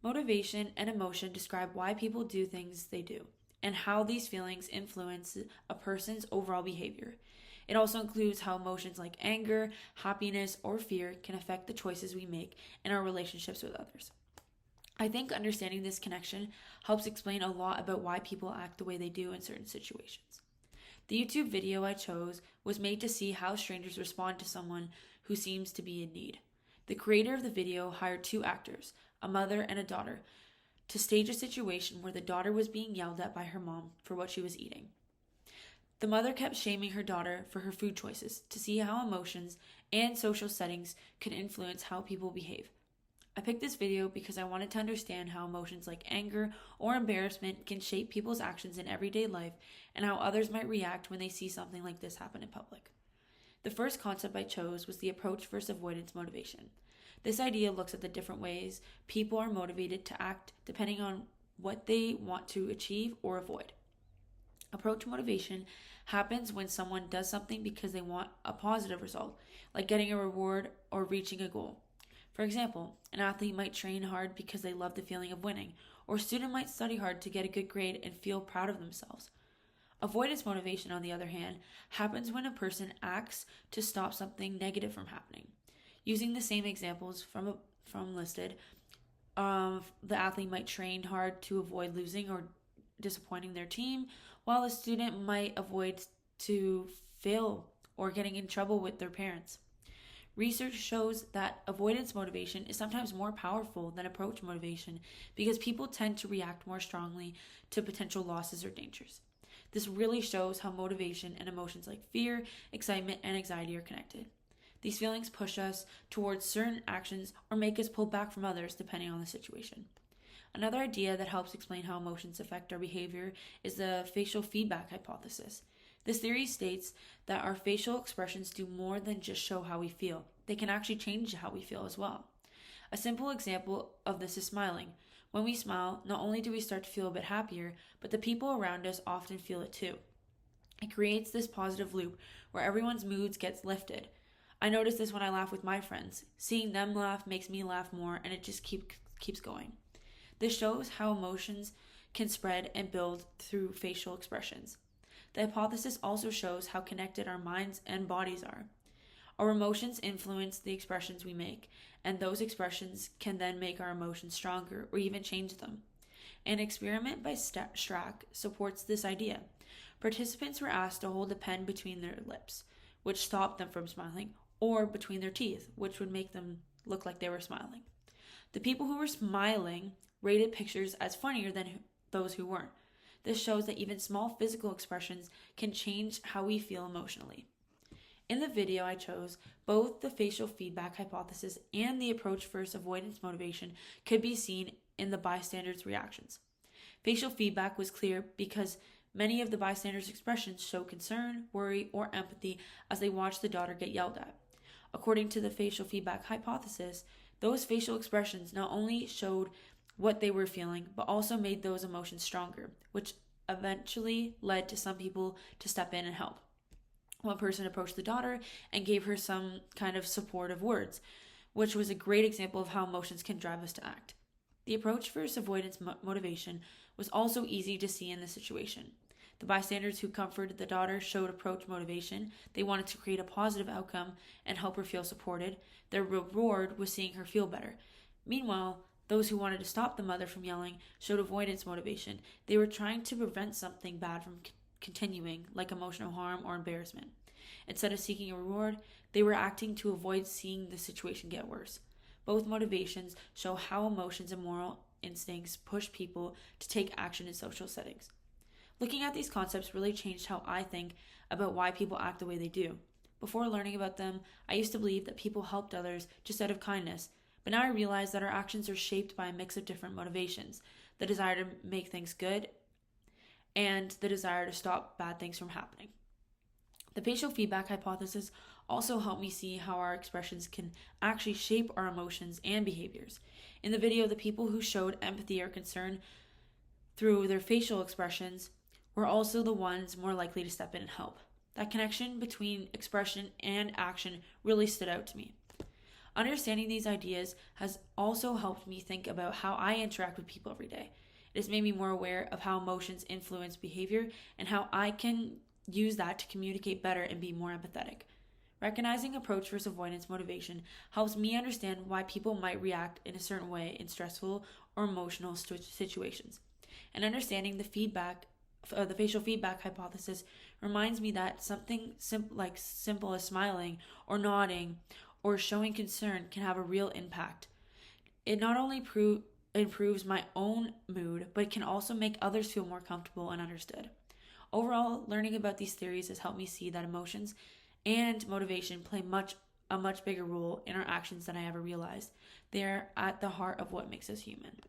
Motivation and emotion describe why people do things they do and how these feelings influence a person's overall behavior. It also includes how emotions like anger, happiness, or fear can affect the choices we make in our relationships with others. I think understanding this connection helps explain a lot about why people act the way they do in certain situations. The YouTube video I chose was made to see how strangers respond to someone who seems to be in need. The creator of the video hired two actors, a mother and a daughter, to stage a situation where the daughter was being yelled at by her mom for what she was eating. The mother kept shaming her daughter for her food choices to see how emotions and social settings could influence how people behave. I picked this video because I wanted to understand how emotions like anger or embarrassment can shape people's actions in everyday life and how others might react when they see something like this happen in public. The first concept I chose was the approach versus avoidance motivation. This idea looks at the different ways people are motivated to act depending on what they want to achieve or avoid. Approach motivation happens when someone does something because they want a positive result, like getting a reward or reaching a goal. For example, an athlete might train hard because they love the feeling of winning, or a student might study hard to get a good grade and feel proud of themselves. Avoidance motivation, on the other hand, happens when a person acts to stop something negative from happening. Using the same examples from listed, the athlete might train hard to avoid losing or disappointing their team, while a student might avoid to fail or getting in trouble with their parents. Research shows that avoidance motivation is sometimes more powerful than approach motivation because people tend to react more strongly to potential losses or dangers. This really shows how motivation and emotions like fear, excitement, and anxiety are connected. These feelings push us towards certain actions or make us pull back from others depending on the situation. Another idea that helps explain how emotions affect our behavior is the facial feedback hypothesis. This theory states that our facial expressions do more than just show how we feel. They can actually change how we feel as well. A simple example of this is smiling. When we smile, not only do we start to feel a bit happier, but the people around us often feel it too. It creates this positive loop where everyone's moods gets lifted. I notice this when I laugh with my friends. Seeing them laugh makes me laugh more, and it just keeps going. This shows how emotions can spread and build through facial expressions. The hypothesis also shows how connected our minds and bodies are. Our emotions influence the expressions we make, and those expressions can then make our emotions stronger or even change them. An experiment by Strack supports this idea. Participants were asked to hold a pen between their lips, which stopped them from smiling, or between their teeth, which would make them look like they were smiling. The people who were smiling rated pictures as funnier than those who weren't. This shows that even small physical expressions can change how we feel emotionally. In the video I chose, both the facial feedback hypothesis and the approach versus avoidance motivation could be seen in the bystanders' reactions. Facial feedback was clear because many of the bystanders' expressions show concern, worry, or empathy as they watch the daughter get yelled at. According to the facial feedback hypothesis, those facial expressions not only showed what they were feeling, but also made those emotions stronger, which eventually led to some people to step in and help. One person approached the daughter and gave her some kind of supportive words, which was a great example of how emotions can drive us to act. The approach versus avoidance motivation was also easy to see in this situation. The bystanders who comforted the daughter showed approach motivation. They wanted to create a positive outcome and help her feel supported. Their reward was seeing her feel better. Meanwhile, those who wanted to stop the mother from yelling showed avoidance motivation. They were trying to prevent something bad from continuing, like emotional harm or embarrassment. Instead of seeking a reward, they were acting to avoid seeing the situation get worse. Both motivations show how emotions and moral instincts push people to take action in social settings. Looking at these concepts really changed how I think about why people act the way they do. Before learning about them, I used to believe that people helped others just out of kindness, but now I realize that our actions are shaped by a mix of different motivations: the desire to make things good and the desire to stop bad things from happening. The facial feedback hypothesis also helped me see how our expressions can actually shape our emotions and behaviors. In the video, the people who showed empathy or concern through their facial expressions were also the ones more likely to step in and help. That connection between expression and action really stood out to me. Understanding these ideas has also helped me think about how I interact with people every day. It has made me more aware of how emotions influence behavior and how I can use that to communicate better and be more empathetic. Recognizing approach versus avoidance motivation helps me understand why people might react in a certain way in stressful or emotional situations. And understanding the facial feedback hypothesis reminds me that something simple as smiling or nodding or showing concern can have a real impact. It not only improves my own mood, but it can also make others feel more comfortable and understood. Overall, learning about these theories has helped me see that emotions and motivation play a much bigger role in our actions than I ever realized. They are at the heart of what makes us human.